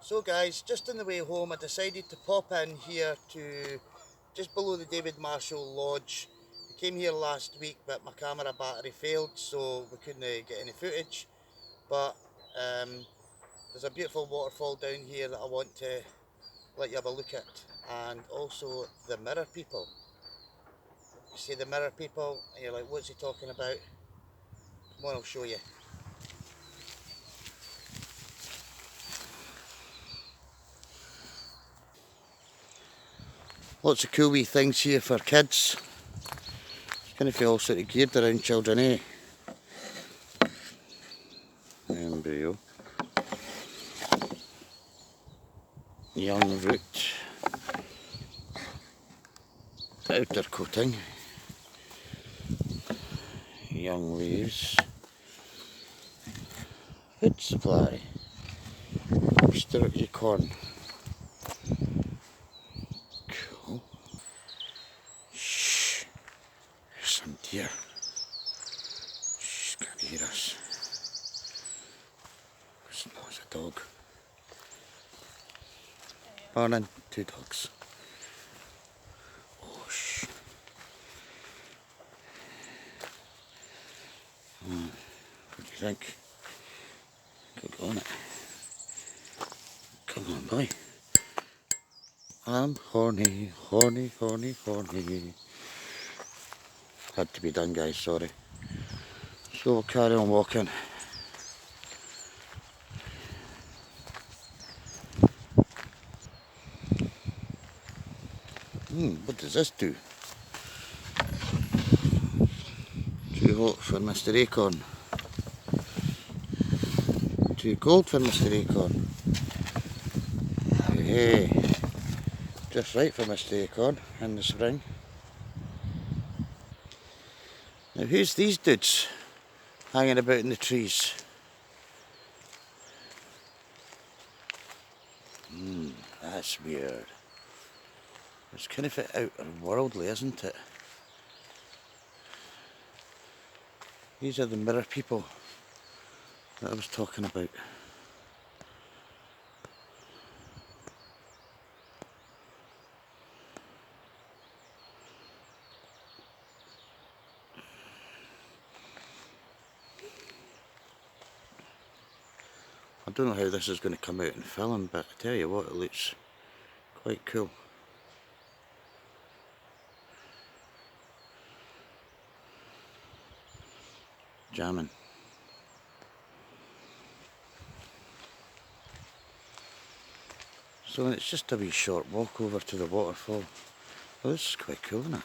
So guys, just on the way home I decided to pop in here to just below the David Marshall Lodge. I came here last week but my camera battery failed, so we couldn't get any footage. But there's a beautiful waterfall down here that I want to let you have a look at, and also the mirror people. You see the mirror people and you're like, what's he talking about? Come on, I'll show you. Lots of cool wee things here for kids. Kind of feel all sort of geared around children, eh? Embryo. Young root. Outer coating. Young leaves. Food supply. Oyster acorn. Cool. Shh. There's some deer. Shh, can't hear us. There's a dog. Morning, 2 dogs. Oh, shh. What do you think? Go on it. Come on, boy. I'm horny, horny, horny, horny. Had to be done, guys, sorry. So we'll carry on walking. What does this do? Too hot for Mr. Acorn. Too cold for Mr. Acorn. Hey, just right for Mr. Acorn in the spring. Now who's these dudes hanging about in the trees? That's weird. It's kind of outer-worldly, isn't it? These are the mirror people that I was talking about. I don't know how this is going to come out in film, but I tell you what, it looks quite cool. Jamming. So it's just a wee short walk over to the waterfall. Well, this is quite cool, isn't it?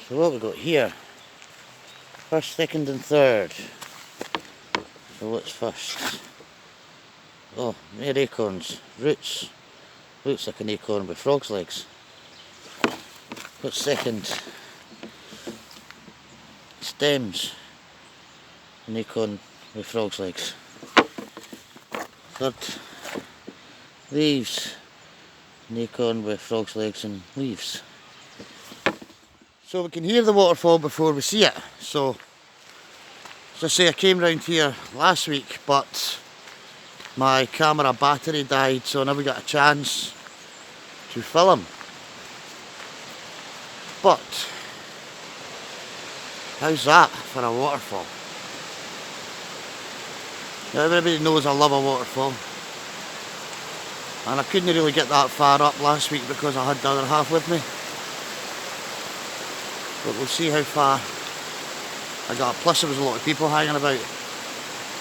So what have we got here? First, second and third. So what's first? Oh, mere acorns. Roots. Looks like an acorn with frog's legs. What's second? Stems. An acorn with frog's legs. Third. Leaves. An acorn with frog's legs and leaves. So we can hear the waterfall before we see it. So, as I say, I came round here last week, but my camera battery died, so I never got a chance to film. But how's that for a waterfall? Now, everybody knows I love a waterfall, and I couldn't really get that far up last week because I had the other half with me. But we'll see how far I got. Plus there was a lot of people hanging about,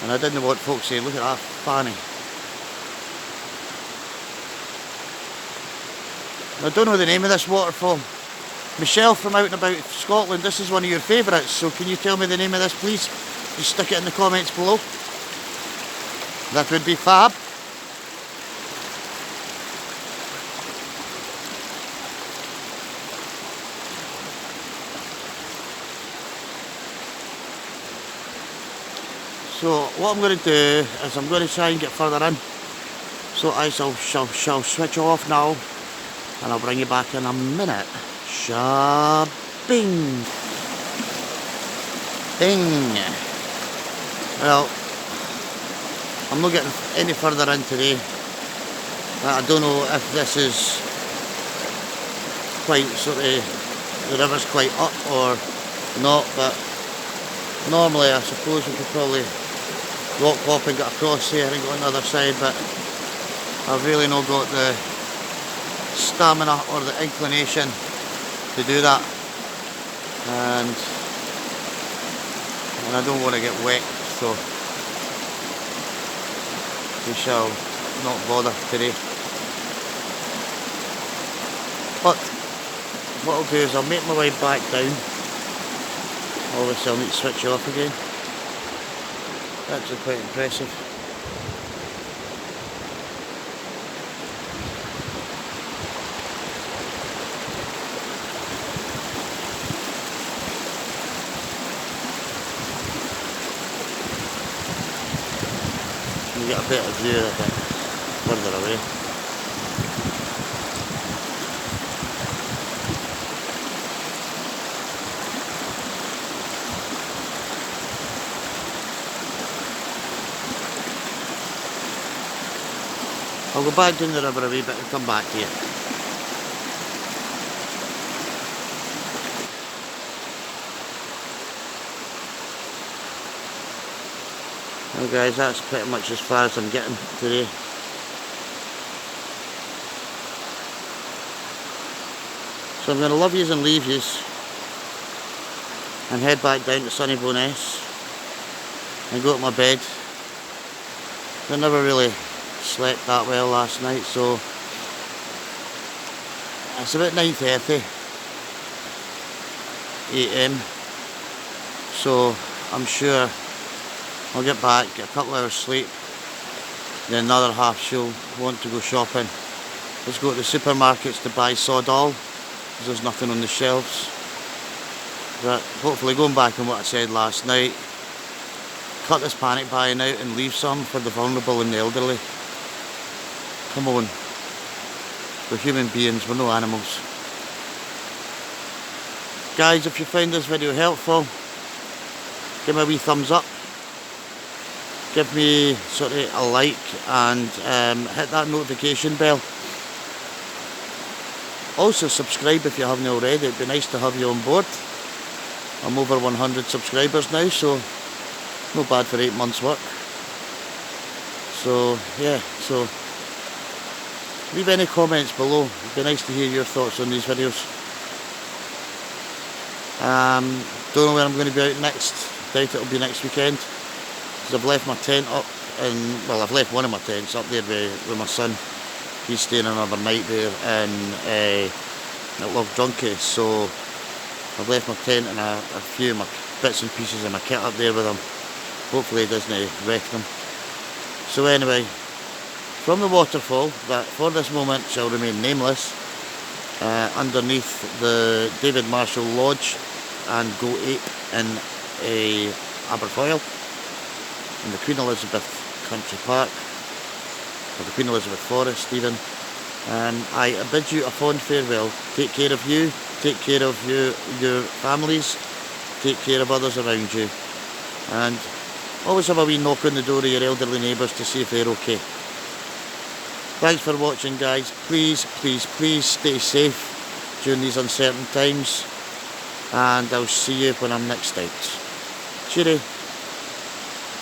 and I didn't want folks saying, look at that fanny. I don't know the name of this waterfall. Michelle from out and about Scotland, this is one of your favourites, so can you tell me the name of this, please? Just stick it in the comments below. That would be fab. So what I'm going to do is I'm going to try and get further in. So I shall switch off now, and I'll bring you back in a minute. Shabba. Bing! Bing! Well, I'm not getting any further in today. I don't know if this is quite sort of, the river's quite up or not, but normally I suppose we could probably rock hop and get across here and go on the other side, but I've really not got the stamina or the inclination to do that, and I don't want to get wet, so we shall not bother today. But what I'll do is I'll make my way back down. Obviously I'll need to switch it off again. Actually quite impressive. You get a better view, I think, further away. I'll go back down the river a wee bit and come back to you. Well guys, that's pretty much as far as I'm getting today. So I'm going to love yous and leave yous and head back down to sunny Bowness and go to my bed. I never really slept that well last night, so it's about 9:30 AM, so I'm sure I'll get back, get a couple hours sleep, then another half she'll want to go shopping. Let's go to the supermarkets to buy sod all, because there's nothing on the shelves. But hopefully, going back on what I said last night, cut this panic buying out and leave some for the vulnerable and the elderly. Come on, we're human beings, we're no animals. Guys, if you found this video helpful, give me a wee thumbs up, give me sort of a like, and hit that notification bell. Also subscribe if you haven't already, it'd be nice to have you on board. I'm over 100 subscribers now, so not bad for 8 months work. So yeah, so leave any comments below, it'd be nice to hear your thoughts on these videos. Don't know where I'm going to be out next, doubt it'll be next weekend, because I've left my tent up, and well, I've left one of my tents up there with my son. He's staying another night there in Loch Drunkie, so I've left my tent and a few of my bits and pieces of my kit up there with him. Hopefully it doesn't wreck them. So anyway, from the waterfall that for this moment shall remain nameless, underneath the David Marshall Lodge and Go Ape in Aberfoyle, in the Queen Elizabeth Country Park, or the Queen Elizabeth Forest even. I bid you a fond farewell. Take care of you, take care of your families, take care of others around you, and always have a wee knock on the door of your elderly neighbours to see if they're okay. Thanks for watching guys. Please, please, please stay safe during these uncertain times, and I'll see you when I'm next out. Cheerio.